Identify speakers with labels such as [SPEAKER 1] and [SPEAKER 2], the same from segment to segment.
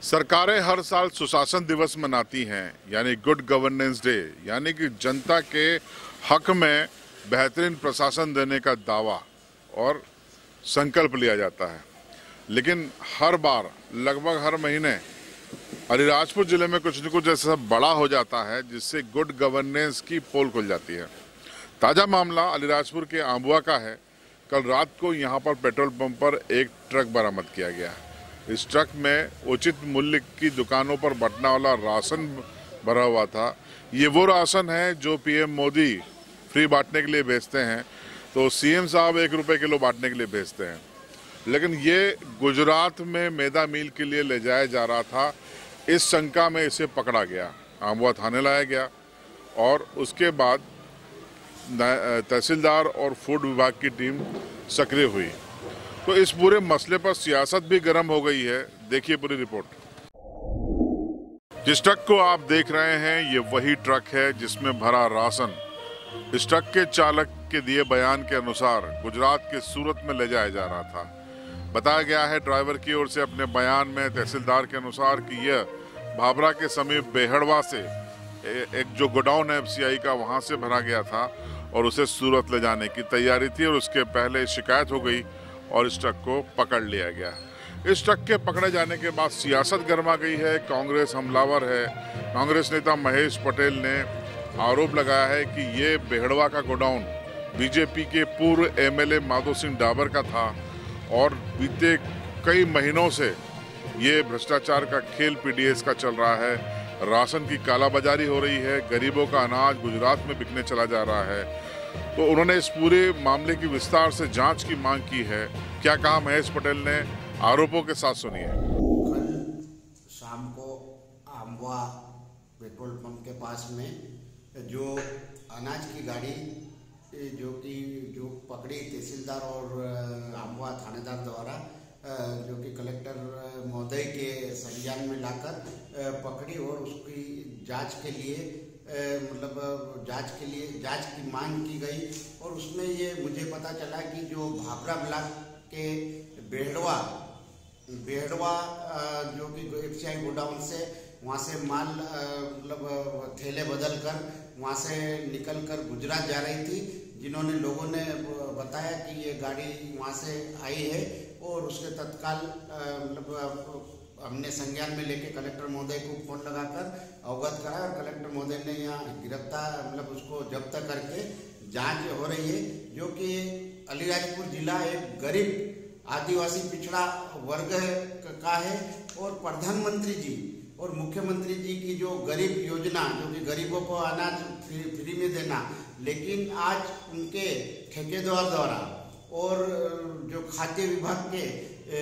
[SPEAKER 1] सरकारें हर साल सुशासन दिवस मनाती हैं, यानी गुड गवर्नेंस डे, यानी कि जनता के हक में बेहतरीन प्रशासन देने का दावा और संकल्प लिया जाता है। लेकिन हर बार लगभग हर महीने अलीराजपुर जिले में कुछ न कुछ ऐसा बड़ा हो जाता है जिससे गुड गवर्नेंस की पोल खुल जाती है। ताज़ा मामला अलीराजपुर के आंबुआ का है। कल रात को यहाँ पर पेट्रोल पंप पर एक ट्रक बरामद किया गया। इस ट्रक में उचित मूल्य की दुकानों पर बंटने वाला राशन भरा हुआ था। ये वो राशन है जो पीएम मोदी फ्री बांटने के लिए भेजते हैं, तो सीएम साहब 1 रुपये किलो बांटने के लिए भेजते हैं। लेकिन ये गुजरात में मैदा मील के लिए ले जाया जा रहा था। इस शंका में इसे पकड़ा गया, आंबुआ थाने लाया गया और उसके बाद तहसीलदार और फूड विभाग की टीम सक्रिय हुई। तो इस पूरे मसले पर सियासत भी गर्म हो गई है। देखिए पूरी रिपोर्ट। जिस ट्रक को आप देख रहे हैं, ये वही ट्रक है जिसमें भरा राशन इस ट्रक के चालक के दिए बयान के अनुसार गुजरात के सूरत में ले जाया जा रहा था। बताया गया है ड्राइवर की ओर से अपने बयान में तहसीलदार के अनुसार कि यह भाभरा के समीप बेहड़वा से एक जो गोडाउन है एफसीआई का, वहां से भरा गया था और उसे सूरत ले जाने की तैयारी थी। और उसके पहले शिकायत हो गई और इस ट्रक को पकड़ लिया गया। इस ट्रक के पकड़े जाने के बाद सियासत गर्मा गई है। कांग्रेस हमलावर है। कांग्रेस नेता महेश पटेल ने आरोप लगाया है कि ये बेहड़वा का गोडाउन बीजेपी के पूर्व एमएलए माधो सिंह डाबर का था और बीते कई महीनों से ये भ्रष्टाचार का खेल पीडीएस का चल रहा है। राशन की कालाबाजारी हो रही है। गरीबों का अनाज गुजरात में बिकने चला जा रहा है। तो उन्होंने इस पूरे मामले की विस्तार से जांच की मांग की है। क्या कहा महेश पटेल ने, आरोपों के साथ सुनिए।
[SPEAKER 2] कल शाम को आंबुआ पेट्रोल पंप के पास में जो अनाज की गाड़ी जो पकड़ी तहसीलदार और आंबुआ थानेदार द्वारा, जो कि कलेक्टर महोदय के संज्ञान में लाकर पकड़ी और उसकी जांच के लिए जांच की मांग की गई। और उसमें ये मुझे पता चला कि जो भाभरा ब्लॉक के बेहड़वा जो कि एफसीआई गोडाउन से वहाँ से माल थैले बदल कर वहाँ से निकल कर गुजरात जा रही थी। जिन्होंने लोगों ने बताया कि ये गाड़ी वहाँ से आई है और उसके तत्काल हमने संज्ञान में लेके कलेक्टर महोदय को फोन लगाकर अवगत करा और कलेक्टर महोदय ने यहाँ गिरफ्तार उसको जब्त करके जांच हो रही है। जो कि अलीराजपुर जिला एक गरीब आदिवासी पिछड़ा वर्ग का है और प्रधानमंत्री जी और मुख्यमंत्री जी की जो गरीब योजना, जो कि गरीबों को अनाज फ्री में देना, लेकिन आज उनके ठेकेदार द्वारा और जो खाद्य विभाग के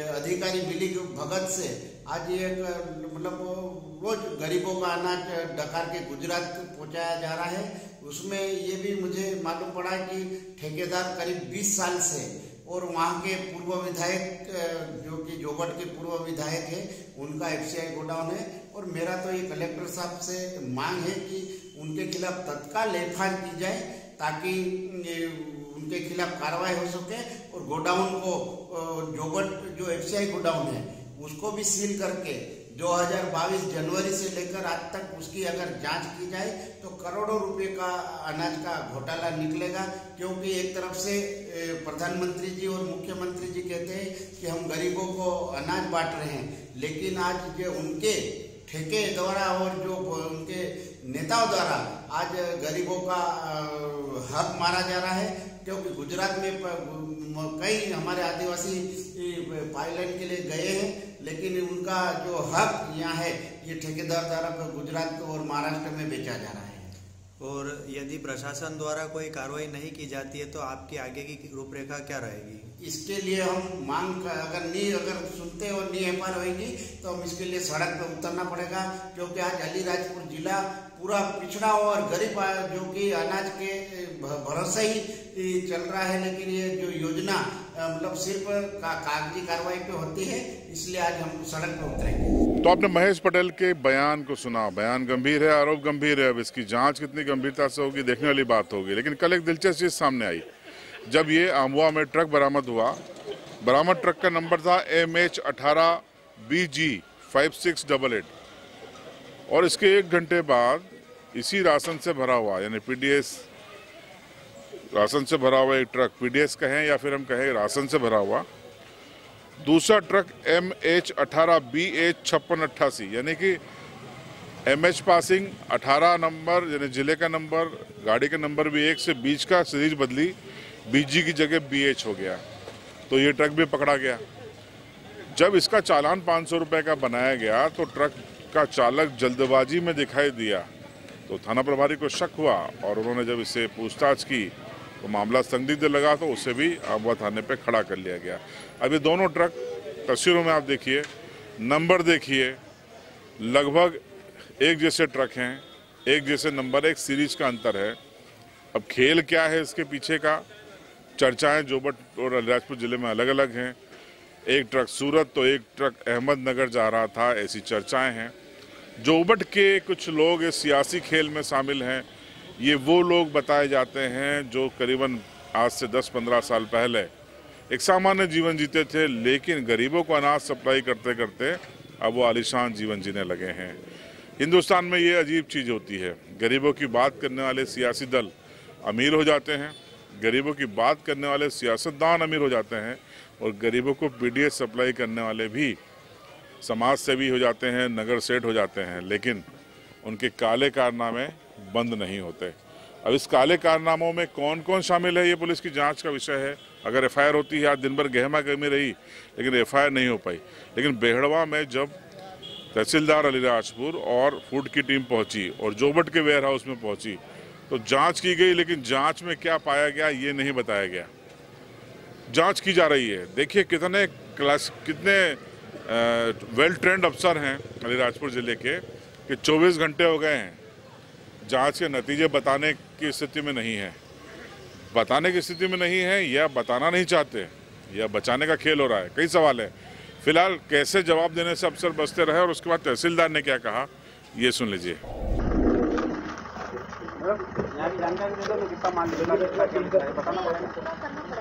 [SPEAKER 2] अधिकारी मिली भगत से आज ये रोज गरीबों का अनाज डकार के गुजरात पहुंचाया जा रहा है। उसमें ये भी मुझे मालूम पड़ा कि ठेकेदार करीब 20 साल से और वहाँ के पूर्व विधायक जो कि जोगढ़ के पूर्व विधायक है, उनका एफसीआई गोडाउन है। और मेरा तो ये कलेक्टर साहब से मांग है कि उनके खिलाफ तत्काल एफआईआर की जाए ताकि उनके खिलाफ कार्रवाई हो सके और गोडाउन को जोगढ़ जो एफसीआई गोडाउन है उसको भी सील करके 2022 जनवरी से लेकर आज तक उसकी अगर जांच की जाए तो करोड़ों रुपए का अनाज का घोटाला निकलेगा। क्योंकि एक तरफ से प्रधानमंत्री जी और मुख्यमंत्री जी कहते हैं कि हम गरीबों को अनाज बांट रहे हैं, लेकिन आज जो उनके ठेके द्वारा और जो उनके नेताओं द्वारा आज गरीबों का हक मारा जा रहा है। क्योंकि गुजरात में कई हमारे आदिवासी पाइलट के लिए गए हैं, लेकिन उनका जो हक यहाँ है ये ठेकेदार द्वारा गुजरात और महाराष्ट्र में बेचा जा रहा है।
[SPEAKER 3] और यदि प्रशासन द्वारा कोई कार्रवाई नहीं की जाती है तो आपकी आगे की रूपरेखा क्या रहेगी?
[SPEAKER 2] इसके लिए हम मांग अगर सुनते और नहीं एफआईआर होगी तो हम इसके लिए सड़क पर उतरना पड़ेगा। क्योंकि आज अलीराजपुर जिला पूरा पिछड़ा और गरीब जो कि अनाज के भरोसे ही चल रहा है, लेकिन ये जो योजना सिर्फ कागजी कार्रवाई पे होती है, इसलिए आज हम सड़क पर उतरेंगे।
[SPEAKER 1] तो आपने महेश पटेल के बयान को सुना। बयान गंभीर है, आरोप गंभीर है। अब इसकी जांच कितनी गंभीरता से होगी देखने वाली बात होगी। लेकिन कल एक दिलचस्प चीज सामने आई। जब ये आंबुआ में ट्रक बरामद हुआ, बरामद ट्रक का नंबर था MH18BG 5688 और इसके 1 घंटे बाद इसी राशन से भरा हुआ यानी पीडीएस राशन से भरा हुआ एक ट्रक, पीडीएस कहें या फिर हम कहें राशन से भरा हुआ, दूसरा ट्रक MH18BH5688 यानी कि MH पासिंग 18 नंबर यानी जिले का नंबर, गाड़ी का नंबर भी 1 से बीच का सीरीज बदली, BG की जगह BH हो गया, तो ये ट्रक भी पकड़ा गया। जब इसका चालान 500 रुपये का बनाया गया तो ट्रक का चालक जल्दबाजी में दिखाई दिया, तो थाना प्रभारी को शक हुआ और उन्होंने जब इससे पूछताछ की तो मामला संदिग्ध लगा, तो उसे भी आमवा थाने पे खड़ा कर लिया गया। अब ये दोनों ट्रक तस्वीरों में आप देखिए, नंबर देखिए, लगभग एक जैसे ट्रक हैं, एक जैसे नंबर, एक सीरीज का अंतर है। अब खेल क्या है इसके पीछे का, चर्चाएं जोबट और अलीराजपुर जिले में अलग अलग हैं। एक ट्रक सूरत तो एक ट्रक अहमदनगर जा रहा था, ऐसी चर्चाएं हैं। जोबट के कुछ लोग इस सियासी खेल में शामिल हैं। ये वो लोग बताए जाते हैं जो करीबन आज से 10-15 साल पहले एक सामान्य जीवन जीते थे, लेकिन गरीबों को अनाज सप्लाई करते करते अब वो आलीशान जीवन जीने लगे हैं। हिंदुस्तान में ये अजीब चीज़ होती है, गरीबों की बात करने वाले सियासी दल अमीर हो जाते हैं, गरीबों की बात करने वाले सियासतदान अमीर हो जाते हैं, और गरीबों को पीडीएस सप्लाई करने वाले भी समाज सेवी हो जाते हैं, नगर सेठ हो जाते हैं, लेकिन उनके काले कारनामे बंद नहीं होते। अब इस काले कारनामों में कौन कौन शामिल है ये पुलिस की जांच का विषय है। अगर एफआईआर होती है, आज दिन भर गहमा गहमी रही लेकिन एफआईआर नहीं हो पाई, लेकिन बेहड़वा में जब तहसीलदार अलीराजपुर और फूड की टीम पहुंची और जोबट के वेयर हाउस में पहुंची तो जांच की गई, लेकिन जांच में क्या पाया गया ये नहीं बताया गया। जांच की जा रही है। देखिए कितने वेल ट्रेंड अफसर हैं अलीराजपुर ज़िले के कि 24 घंटे हो गए हैं, जांच के नतीजे बताने की स्थिति में नहीं है, बताने की स्थिति में नहीं है, या बताना नहीं चाहते, या बचाने का खेल हो रहा है। कई सवाल है। फिलहाल कैसे जवाब देने से अफसर बचते रहे और उसके बाद तहसीलदार ने क्या कहा ये सुन लीजिए।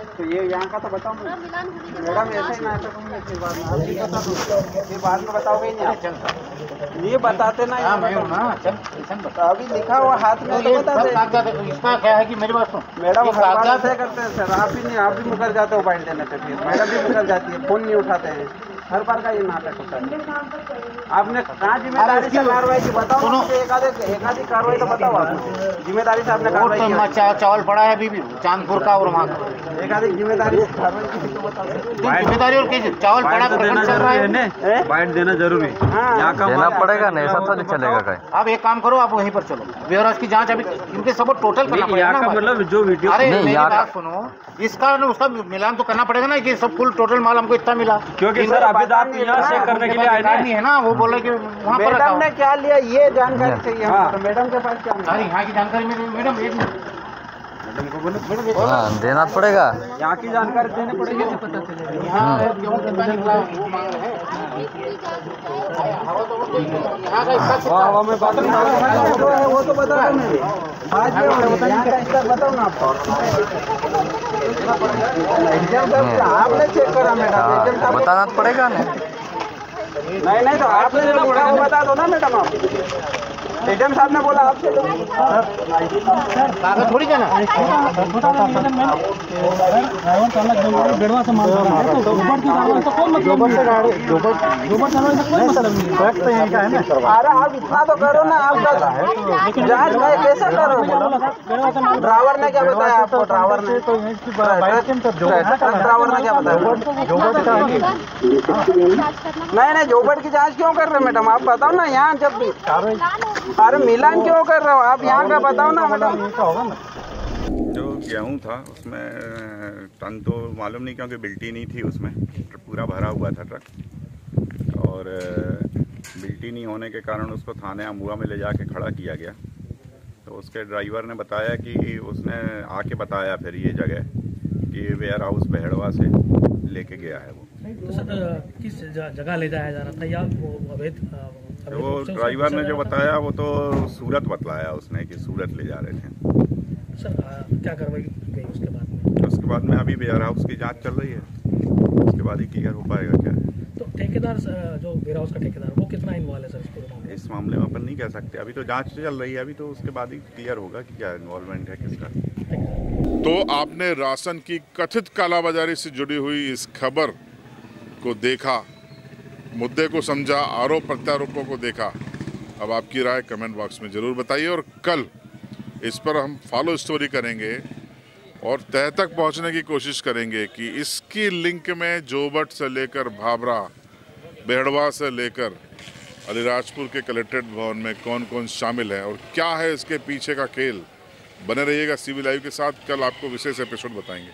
[SPEAKER 4] तो ये यहाँ का तो बताओ मैडम, ऐसे ही ना फिर बाद में बताओगे नहीं, ये बताते ना अभी लिखा हुआ हाथ में तो बताते।
[SPEAKER 5] इसका क्या है कि मेरे पास
[SPEAKER 4] मैडम कागजात है करते हैं सर, आप भी मुकर जाते हो बाइट देने पे, फिर मैडम भी मुकर जाती है, फोन नहीं उठाते हैं, हर बार का ये नाटक होता है। आपने कहाँ जिम्मेदारी से कार्रवाई की बताओ, एक आधी कार्रवाई तो बताओ आप, जिम्मेदारी से आपने कार्रवाई की।
[SPEAKER 5] चावल पड़ा है अभी भी चांदपुर का और वहाँ का,
[SPEAKER 4] एक आधी जिम्मेदारी से कार्रवाई की तो बताओ।
[SPEAKER 5] जिम्मेदारी और कैसे चावल पड़ा प्रखंड चल रहा है,
[SPEAKER 4] बाइट देना जरूरी
[SPEAKER 6] देना पड़ेगा, नहीं ऐसा तो नहीं चलेगा कहीं।
[SPEAKER 5] आप एक काम करो, आप वहीं पर चलो, वेयरहाउस की जांच अभी इनके सब टोटल करना पड़ेगा ना,
[SPEAKER 4] मतलब जो वीडियो।
[SPEAKER 5] अरे मेरी बात सुनो, इसका उसका मिलान तो करना पड़ेगा ना कि सब फुल टोटल माल हमको इतना मिला,
[SPEAKER 4] क्योंकि सर अभी आप यहाँ चेक करने के लिए आए नहीं है
[SPEAKER 5] ना, वो बोल रहे कि वहाँ पर
[SPEAKER 4] मैडम ने क्या लिया ये जानकारी चाहिए हमको, तो मैडम के पास क्या है?
[SPEAKER 5] अरे यहाँ की जानकारी मैडम एक मिनट
[SPEAKER 4] मैडम को बोलो,
[SPEAKER 6] हाँ देना पड़ेगा,
[SPEAKER 4] यहाँ की जानकारी देनी पड़ेगी, पता चलेगा।
[SPEAKER 5] यहाँ क्यों कितना निकला वो मांग रहे हैं,
[SPEAKER 4] हवा में बात वो तो बता दो मुझे, आज बताओ ना आपने चेक करा मैडम,
[SPEAKER 6] बताना पड़ेगा ना।
[SPEAKER 4] नहीं तो आपने जो बोला वो बता दो ना मैडम, आप एडम साहब ने बोला आपसे
[SPEAKER 5] कागज थोड़ी देना,
[SPEAKER 4] बेड़वा से माल तो ऊपर की गाड़ी तो कौन मतलब ऊपर से गाड़ी ऊपर चलने का कोई मतलब नहीं, ट्रक तो यहीं का है ना। अरे आप इतना तो करो ना, आपका जांच कैसे करो, ड्राइवर ने क्या बताया आपको, ड्राइवर ने क्या बताया, नहीं जोबट की जांच क्यों कर रहे मैडम आप बताओ ना, यहाँ जब भी अरे मिलान क्यों कर रहे हो आप, यहाँ का बताओ ना मैडम।
[SPEAKER 7] जो गेहूँ था उसमें टन तो मालूम नहीं, क्योंकि बिल्टी नहीं थी उसमें, पूरा भरा हुआ था ट्रक, और बिल्टी नहीं होने के कारण उसको थाने अमुआ में ले जाके खड़ा किया गया। तो उसके ड्राइवर ने बताया कि उसने आके बताया फिर ये जगह कि वेयर हाउस बेहड़वा से लेके गया है वो।
[SPEAKER 8] तो सर किस जगह ले जाया जा रहा था, या वो अवैध?
[SPEAKER 7] वो ड्राइवर ने जो बताया वो तो सूरत बतलाया उसने कि सूरत ले जा रहे थे।
[SPEAKER 8] सर क्या कार्रवाई गई उसके बाद में?
[SPEAKER 7] उसके बाद में अभी वेयर हाउस की जांच चल रही है, उसके बाद ही क्लियर हो पाएगा क्या है।
[SPEAKER 8] तो ठेकेदार जो वेयर हाउस का ठेकेदार वो कितना इन्वॉल्व है सर इस पूरे मामले में?
[SPEAKER 7] इस मामले में अपन नहीं कह सकते, अभी तो जांच चल रही है, अभी तो उसके बाद ही क्लियर होगा कि क्या इन्वॉल्वमेंट है किसका।
[SPEAKER 1] तो आपने राशन की कथित कालाबाजारी से जुड़ी हुई इस खबर को देखा, मुद्दे को समझा, आरोप प्रत्यारोपों को देखा। अब आपकी राय कमेंट बॉक्स में जरूर बताइए और कल इस पर हम फॉलो स्टोरी करेंगे और तह तक पहुंचने की कोशिश करेंगे कि इसकी लिंक में जोबट से लेकर भाबरा, बेहड़वा से लेकर अलीराजपुर के कलेक्ट्रेट भवन में कौन कौन शामिल है और क्या है इसके पीछे का खेल। बने रहिएगा सीबी लाइव के साथ, कल आपको विशेष एपिसोड बताएंगे।